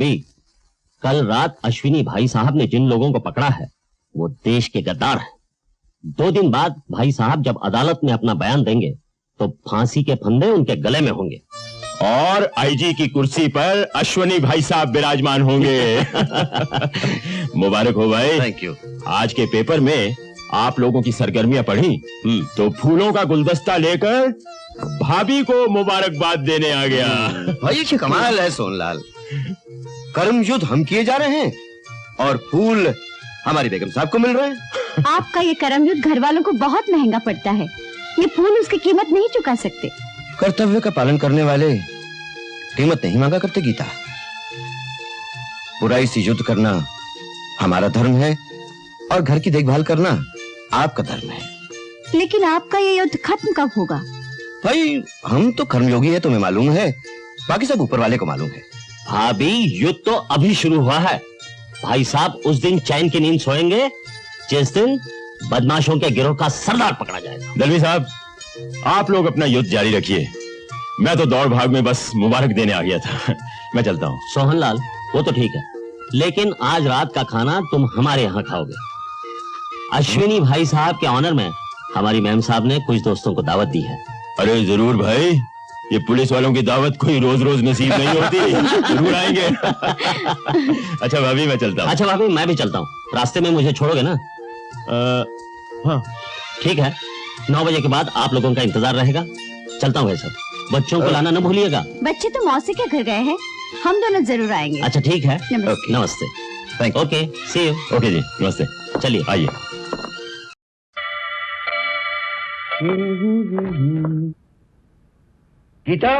भाभी, कल रात अश्विनी भाई साहब ने जिन लोगों को पकड़ा है वो देश के गद्दार हैं। 2 दिन बाद भाई साहब जब अदालत में अपना बयान देंगे तो फांसी के फंदे उनके गले में होंगे और आईजी की कुर्सी पर अश्विनी भाई साहब विराजमान होंगे। मुबारक हो भाई। Thank you. आज के पेपर में आप लोगों की सरगर्मियां पढ़ी तो फूलों का गुलदस्ता लेकर भाभी को मुबारकबाद देने आ गया। भाई ये कमाल है सोनलाल, कर्मयुद्ध हम किए जा रहे हैं और फूल हमारी बेगम साहब को मिल रहे हैं। आपका ये कर्मयुद्ध घर वालों को बहुत महंगा पड़ता है, ये फूल उसकी कीमत नहीं चुका सकते। कर्तव्य का पालन करने वाले कीमत नहीं मांगा करते गीता। बुराई से युद्ध करना हमारा धर्म है और घर की देखभाल करना आपका धर्म है। लेकिन आपका ये युद्ध खत्म कब होगा? भाई हम तो कर्मयोगी है, तुम्हें मालूम है, बाकी सब ऊपर वाले को मालूम है। भाभी, युद्ध तो अभी शुरू हुआ है। भाई साहब उस दिन चैन की नींद सोएंगे जिस दिन बदमाशों के गिरोह का सरदार पकड़ा जाएगा। दलवी साहब, आप लोग अपना युद्ध जारी रखिए, मैं तो दौड़ भाग में बस मुबारक देने आ गया था। मैं चलता हूँ। सोहनलाल, वो तो ठीक है, लेकिन आज रात का खाना तुम हमारे यहाँ खाओगे। अश्विनी भाई साहब के ऑनर में हमारी मैम साहब ने कुछ दोस्तों को दावत दी है। अरे जरूर भाई, ये पुलिस वालों की दावत कोई रोज रोज नसीब नहीं होती। जरूर आएंगे। अच्छा भाभी, मैं चलता हूँ। अच्छा भाभी, मैं भी चलता हूँ। रास्ते में मुझे छोड़ोगे ना? हाँ ठीक है, 9 बजे के बाद आप लोगों का इंतजार रहेगा। चलता हूँ भाई साहब, बच्चों को लाना न भूलिएगा। बच्चे तो मौसी के घर गए हैं, हम दोनों जरूर आएंगे। अच्छा ठीक है, नमस्ते। नमस्ते। Thank you. Okay, see you. Okay जी, नमस्ते। चलिए आइए। गीता,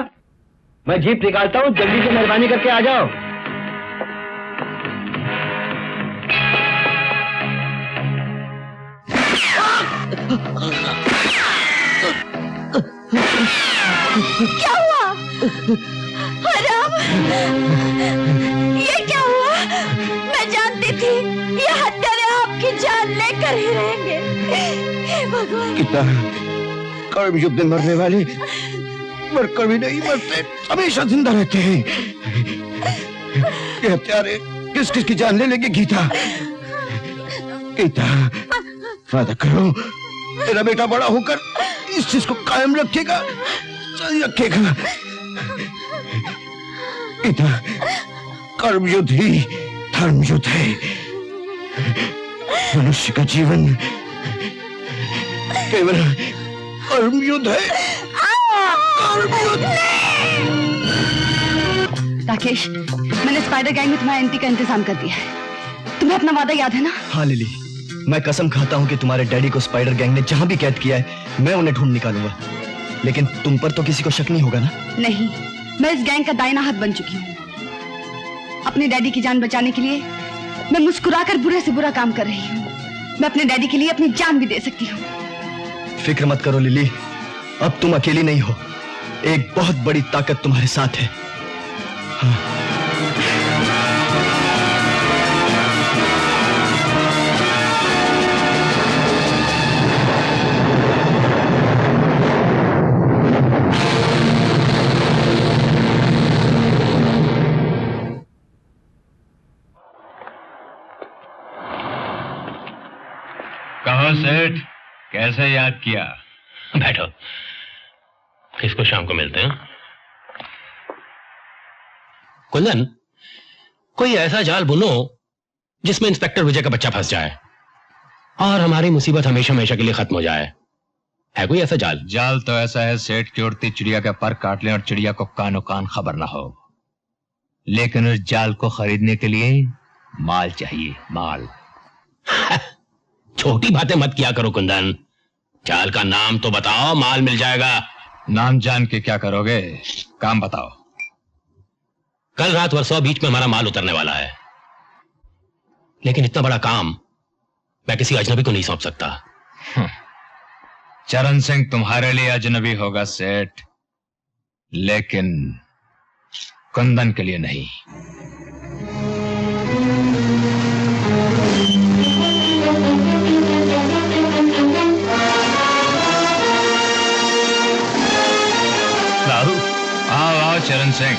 मैं जीप निकालता हूँ, जल्दी से मेहरबानी करके आ जाओ। क्या हुआ? हराम, ये क्या हुआ? मैं जानती थी ये हत्यारे आपकी जान लेकर ही रहेंगे। हे भगवान। गीता, कर्मयुद्ध में मरने वाले मर कभी नहीं मरते, हमेशा जिंदा रहते हैं। ये हत्यारे किस किस की जान ले लेंगे गीता? गीता, वादा करो तेरा बेटा बड़ा होकर इस चीज को कायम रखेगा, जारी रखेगा। गीता, कर्मयुद्ध ही धर्मयुद्ध है। मनुष्य का जीवन केवल कर्मयुद्ध है। राकेश, मैंने स्पाइडर गैंग में तुम्हारा एंट्री का इंतजाम कर दिया है। तुम्हें अपना वादा याद है ना? हाँ लिली, मैं कसम खाता हूँ कि तुम्हारे डैडी को स्पाइडर गैंग ने जहां भी कैद किया है, मैं उन्हें ढूंढ निकालूंगा। लेकिन तुम पर तो किसी को शक नहीं होगा ना? नहीं, मैं इस गैंग का दाहिना हाथ बन चुकी हूँ। अपने डैडी की जान बचाने के लिए मैं मुस्कुराकर बुरे से बुरा काम कर रही हूँ। मैं अपने डैडी के लिए अपनी जान भी दे सकती हूँ। फिक्र मत करो लिली, अब तुम अकेली नहीं हो, एक बहुत बड़ी ताकत तुम्हारे साथ है। हाँ। कहो सेठ, कैसे याद किया? बैठो, किसको शाम को मिलते हैं? कुंदन, कोई ऐसा जाल बुनो जिसमें इंस्पेक्टर विजय का बच्चा फंस जाए और हमारी मुसीबत हमेशा हमेशा के लिए खत्म हो जाए। है कोई ऐसा जाल? जाल तो ऐसा है सेठ की उड़ती चिड़िया का पर काट लें और चिड़िया को कानो कान खबर ना हो। लेकिन उस जाल को खरीदने के लिए माल चाहिए, माल। छोटी बातें मत किया करो कुंदन, जाल का नाम तो बताओ, माल मिल जाएगा। नाम जान के क्या करोगे, काम बताओ। कल रात वर्सोवा बीच में हमारा माल उतरने वाला है, लेकिन इतना बड़ा काम मैं किसी अजनबी को नहीं सौंप सकता। चरण सिंह तुम्हारे लिए अजनबी होगा सेठ, लेकिन कुंदन के लिए नहीं। आओ चरण सिंह,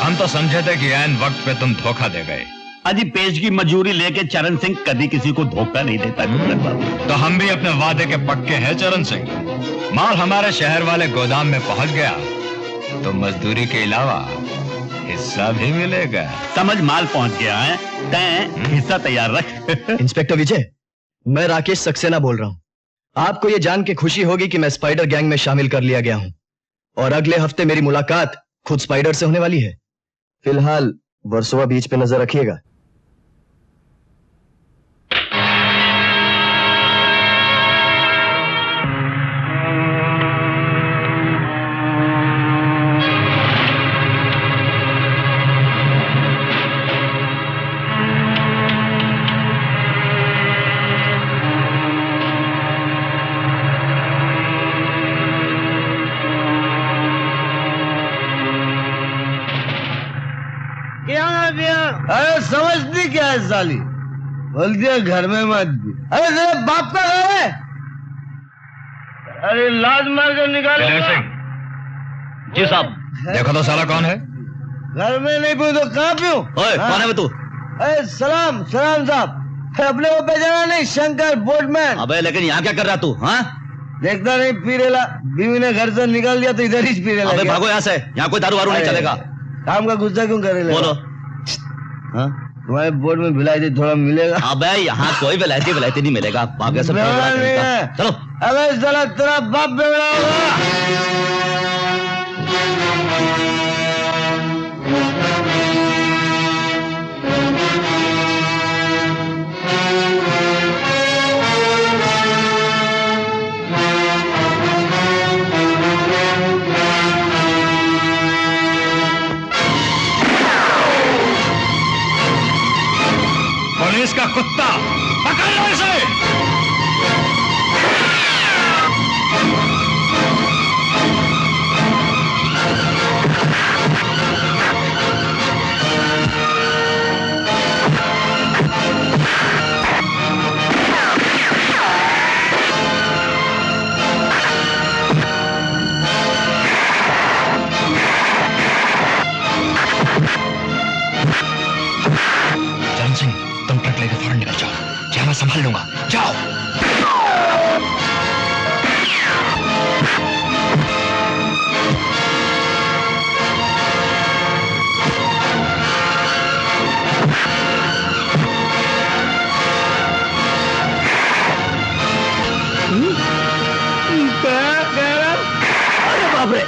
हम तो समझे थे कि ऐन वक्त पे तुम धोखा दे गए। अजी पेश की मजूरी लेके चरण सिंह कभी किसी को धोखा नहीं देता गुल्लक बाबू। तो हम भी अपने वादे के पक्के हैं चरण सिंह। माल हमारे शहर वाले गोदाम में पहुंच गया तो मजदूरी के अलावा हिस्सा भी मिलेगा। समझ माल पहुंच गया है, तैं हिस्सा तैयार रख। इंस्पेक्टर विजय, मैं राकेश सक्सेना बोल रहा हूँ। आपको ये जान के खुशी होगी कि मैं स्पाइडर गैंग में शामिल कर लिया गया हूँ और अगले हफ्ते मेरी मुलाकात खुद स्पाइडर से होने वाली है। फिलहाल वर्सोवा बीच पे नजर रखिएगा। अरे समझती क्या है साली, बोल दिया घर में मत दी। अरे तेरे बाप का घर है। अरे लाज मार कर निकाल। जी साहब, देखो तो साला कौन है। घर में नहीं पीऊं तो कहाँ पीऊं? कौन है तू? अरे सलाम सलाम साहब, अपने को पहचाना नहीं? शंकर बोटमैन। अबे लेकिन यहाँ क्या कर रहा तू? हाँ, देखता नहीं पी रेला, बीवी ने घर से निकाल दिया तो इधर ही पी रेला। अबे भागो यहाँ से, यहाँ कोई दारू वारू नहीं चलेगा। काम का गुस्सा क्यों कर रहे? बोलो। हाँ, तुम्हारे बोर्ड में विलायती थोड़ा मिलेगा? अबे यहाँ कोई विलायती नहीं मिलेगा। भाग से चलो। अबे साला तेरा बाप बेवड़ा होगा। पुलिस का कुत्ता, पकड़ लो इसे। चरण सिंह, तुम ट्रक लेकर फौरन निकल जाओ। क्या मैं संभाल लूंगा, जाओ। अरे बाप रे,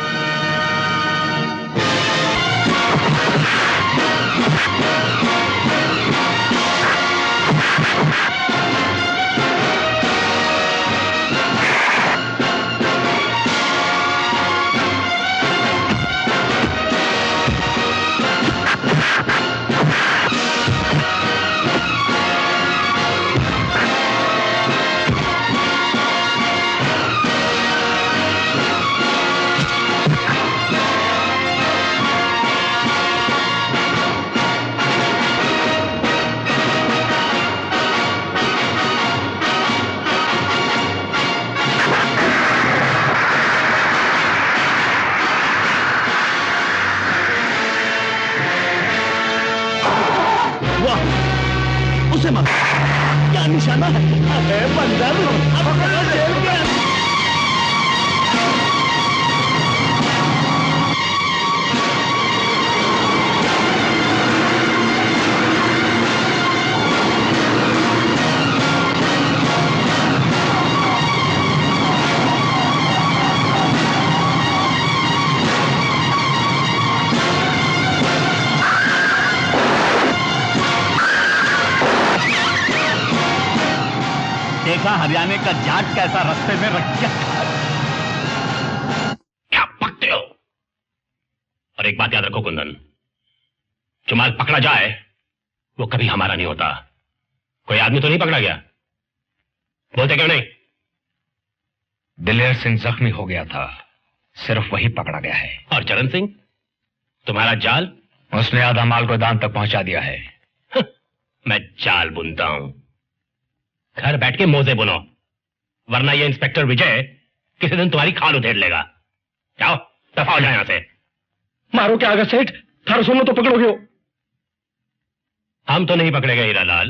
उसे मार। क्या निशाना है? अरे बंदर, अब जेल के देखा हरियाणा का जाट कैसा रास्ते में रख गया। क्या पकते हो? और एक बात याद रखो कुंदन, जो माल पकड़ा जाए वो कभी हमारा नहीं होता। कोई आदमी तो नहीं पकड़ा गया? बोलते क्यों नहीं? दिलेर सिंह जख्मी हो गया था, सिर्फ वही पकड़ा गया है। और चरण सिंह, तुम्हारा जाल? उसने आधा माल गोदाम तक पहुंचा दिया है। मैं जाल बुनता हूं, घर बैठ के मोजे बुनो, वरना ये इंस्पेक्टर विजय किसी दिन तुम्हारी खाल उधेड़ लेगा। जाओ, दफा हो जाए यहां से। मारो क्या आगे सेठ? थारा सोना तो पकड़ोगे हो। हम तो नहीं पकड़ेंगे हीरालाल।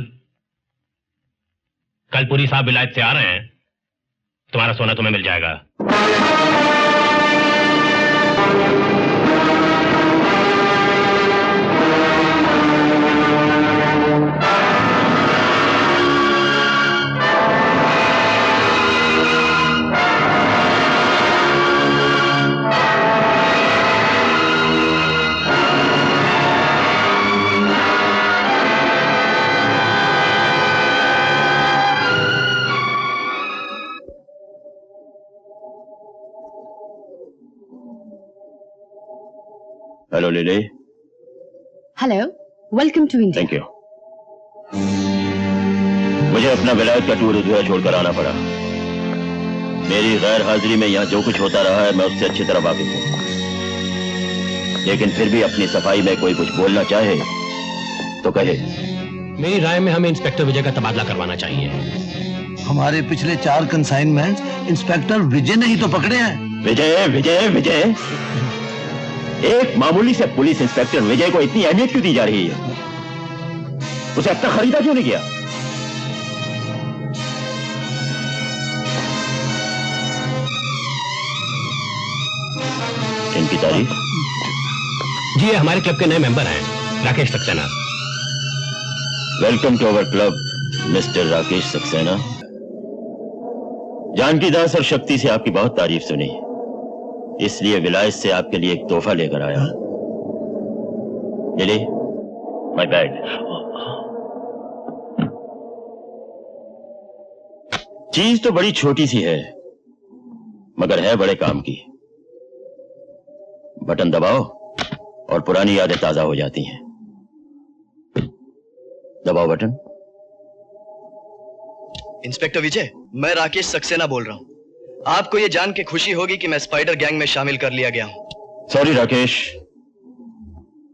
कल पुरी साहब विलायत से आ रहे हैं, तुम्हारा सोना तुम्हें मिल जाएगा। Hello Lily. Hello, welcome to India. Thank you. मुझे अपना विलायत का टूर जो है छोड़कर आना पड़ा। मेरी गैर हाजिरी में यहाँ जो कुछ होता रहा है मैं उससे अच्छी तरह वाकिफ हूँ, लेकिन फिर भी अपनी सफाई में कोई कुछ बोलना चाहे तो कहे। मेरी राय में हमें इंस्पेक्टर विजय का तबादला करवाना चाहिए। हमारे पिछले 4 कंसाइनमेंट इंस्पेक्टर विजय ने ही तो पकड़े हैं। विजय विजय विजय, एक मामूली से पुलिस इंस्पेक्टर विजय को इतनी अहमियत क्यों दी जा रही है? उसे अब तक खरीदा क्यों नहीं किया? इनकी तारीफ? जी, ये हमारे क्लब के नए मेंबर हैं, Rakesh Saxena. Welcome to our club mister Rakesh Saxena. Janki Das और शक्ति से आपकी बहुत तारीफ सुनी, इसलिए विलायत से आपके लिए एक तोहफा लेकर आया। Lily, my bag. चीज तो बड़ी छोटी सी है, मगर है बड़े काम की। बटन दबाओ और पुरानी यादें ताजा हो जाती हैं। दबाओ बटन। इंस्पेक्टर विजय, मैं राकेश सक्सेना बोल रहा हूं। आपको यह जान के खुशी होगी कि मैं स्पाइडर गैंग में शामिल कर लिया गया हूं। सॉरी राकेश,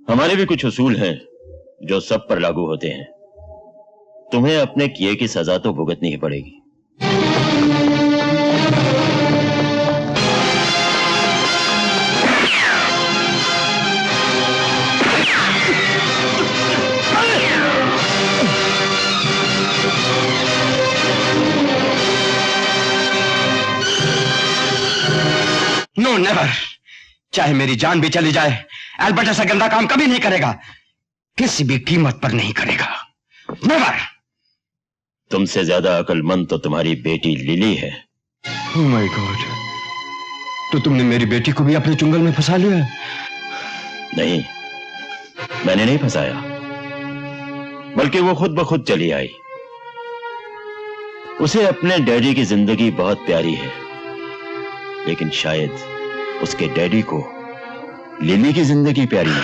हमारे भी कुछ उसूल हैं जो सब पर लागू होते हैं। तुम्हें अपने किए की सजा तो भुगतनी ही पड़ेगी। नो नेवर, चाहे मेरी जान भी चली जाए, एल्बर्ट ऐसा गंदा काम कभी नहीं करेगा, किसी भी कीमत पर नहीं करेगा। नेवर। तुमसे ज्यादा अक्लमंद तो तुम्हारी बेटी लिली है। ओह माय गॉड, तो तुमने मेरी बेटी को भी अपने चुंगल में फंसा लिया? नहीं, मैंने नहीं फंसाया, बल्कि वो खुद ब खुद चली आई। उसे अपने डैडी की जिंदगी बहुत प्यारी है, लेकिन शायद उसके डैडी को लिली की जिंदगी प्यारी नहीं।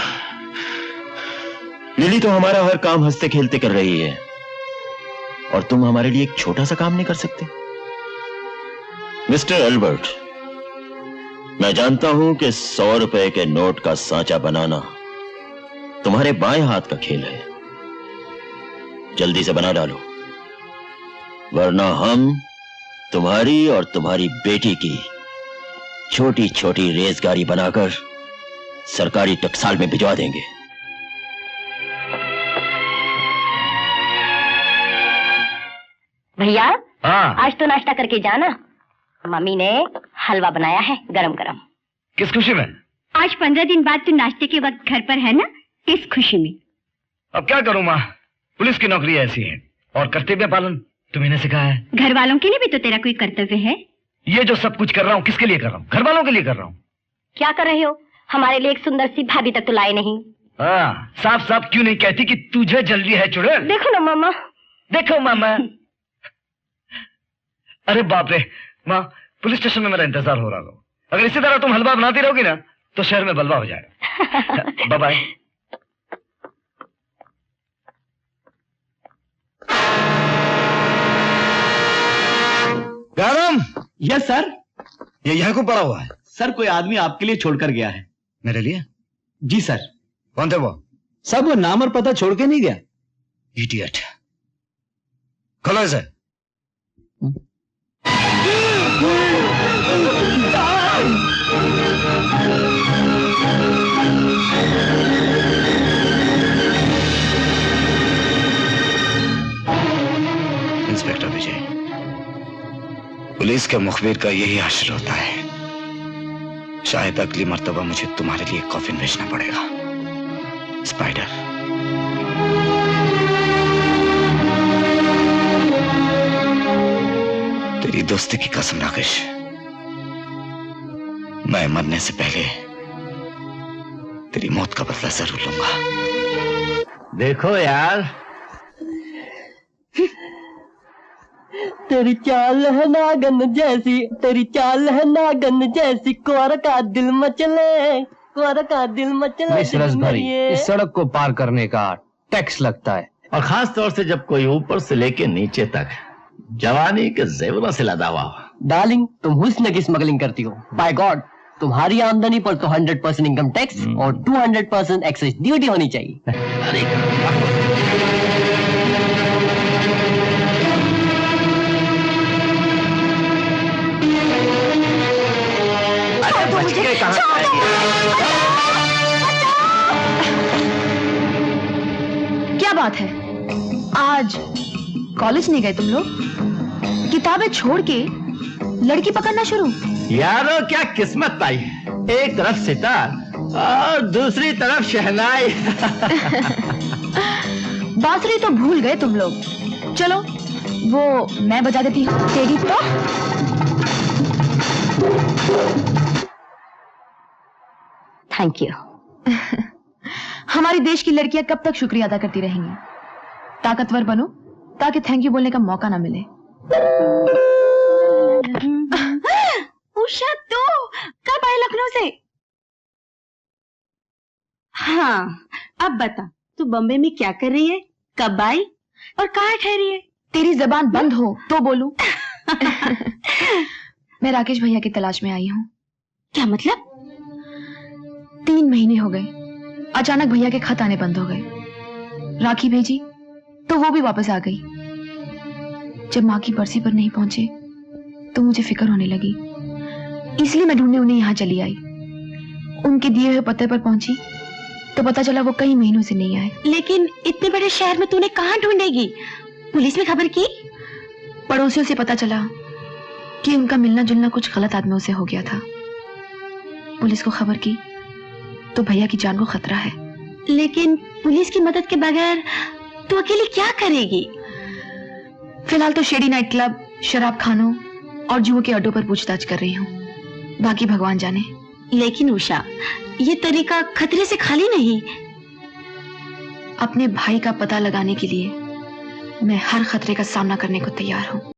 लिली तो हमारा हर काम हंसते खेलते कर रही है, और तुम हमारे लिए एक छोटा सा काम नहीं कर सकते? मिस्टर एल्बर्ट, मैं जानता हूं कि 100 रुपए के नोट का सांचा बनाना तुम्हारे बाएं हाथ का खेल है। जल्दी से बना डालो, वरना हम तुम्हारी और तुम्हारी बेटी की छोटी छोटी रेजगारी बनाकर सरकारी टकसाल में भिजवा देंगे। भैया, आज तो नाश्ता करके जाना, मम्मी ने हलवा बनाया है गरम गरम। किस खुशी में? आज 15 दिन बाद तू नाश्ते के वक्त घर पर है ना, इस खुशी में। अब क्या करूं माँ, पुलिस की नौकरी ऐसी है, और कर्तव्य पालन तुम्हें ने सिखाया है। घर वालों के लिए भी तो तेरा कोई कर्तव्य है। ये जो सब कुछ कर रहा हूँ किसके लिए कर रहा हूँ? घर वालों के लिए कर रहा हूँ। क्या कर रहे हो? हमारे लिए एक सुंदर सी भाभी तक तो लाए नहीं। साफ साफ क्यों नहीं कहती कि तुझे जल्दी है चुड़ैल? देखो ना मामा। देखो मामा। अरे बाप रे माँ, पुलिस स्टेशन में मेरा इंतजार हो रहा हो। अगर इसी तरह तुम हलवा बनाती रहोगी ना तो शहर में बलवा हो जाएगा। Bye bye. गरम। Yes sir. ये यहाँ को पड़ा हुआ है? सर, कोई आदमी आपके लिए छोड़कर गया है। मेरे लिए? जी सर। कौन थे वो? सब वो नाम और पता छोड़ के नहीं गया। इडियट। खोलो इसे। विजय। पुलिस के मुखबिर का यही हासिल होता है। शायद अगली मर्तबा मुझे तुम्हारे लिए कॉफिन भेजना पड़ेगा, स्पाइडर। तेरी दोस्ती की कसम राकेश, मैं मरने से पहले तेरी मौत का बदला जरूर लूंगा। देखो यार, तेरी चाल है नागन जैसी, तेरी चाल है नागन जैसी, कुंवर का दिल मचले, कुंवर का दिल मचले। मिस रसभरी, इस सड़क को पार करने का टैक्स लगता है, और खास तौर से जब कोई ऊपर से लेके नीचे तक जवानी के जेवरों से लदा हुआ हो। डार्लिंग, तुम हुस्न की स्मगलिंग करती हो। बाय गॉड, तुम्हारी आमदनी पर तो 100% इनकम टैक्स और 200% एक्साइज ड्यूटी होनी चाहिए। क्या बात है, आज कॉलेज नहीं गए तुम लोग? किताबें छोड़ के लड़की पकड़ना शुरू? यारो क्या किस्मत पाई है, एक तरफ सितार और दूसरी तरफ शहनाई। बांसुरी तो भूल गए तुम लोग। चलो वो मैं बजा देती हूँ। तेरी तो थैंक यू। हमारे देश की लड़कियां कब तक शुक्रिया अदा करती रहेंगी? ताकतवर बनो ताकि थैंक यू बोलने का मौका ना मिले। उषा, तू कब आई लखनऊ से? हाँ, अब बता, तू बॉम्बे में क्या कर रही है, कब आई और कहाँ ठहरी है? तेरी जबान बंद हो तो बोलूं। मैं राकेश भैया की तलाश में आई हूँ। क्या मतलब? 3 महीने हो गए, अचानक भैया के खत आने बंद हो गए। राखी भेजी तो वो भी वापस आ गई। जब माँ की बरसी पर नहीं पहुंचे तो मुझे फिक्र होने लगी, इसलिए मैं ढूंढने उन्हें यहाँ चली आई। उनके दिए हुए पते पर पहुंची तो पता चला वो कई महीनों से नहीं आए। लेकिन इतने बड़े शहर में तूने कहाँ ढूंढेगी? पुलिस में खबर की? पड़ोसियों से पता चला कि उनका मिलना जुलना कुछ गलत आदमियों से हो गया था। पुलिस को खबर की तो भैया की जान को खतरा है। लेकिन पुलिस की मदद के बगैर तू अकेली क्या करेगी? फिलहाल तो शेडी नाइट क्लब, शराब खानों और जुए के अड्डों पर पूछताछ कर रही हूँ, बाकी भगवान जाने। लेकिन उषा, ये तरीका खतरे से खाली नहीं। अपने भाई का पता लगाने के लिए मैं हर खतरे का सामना करने को तैयार हूँ।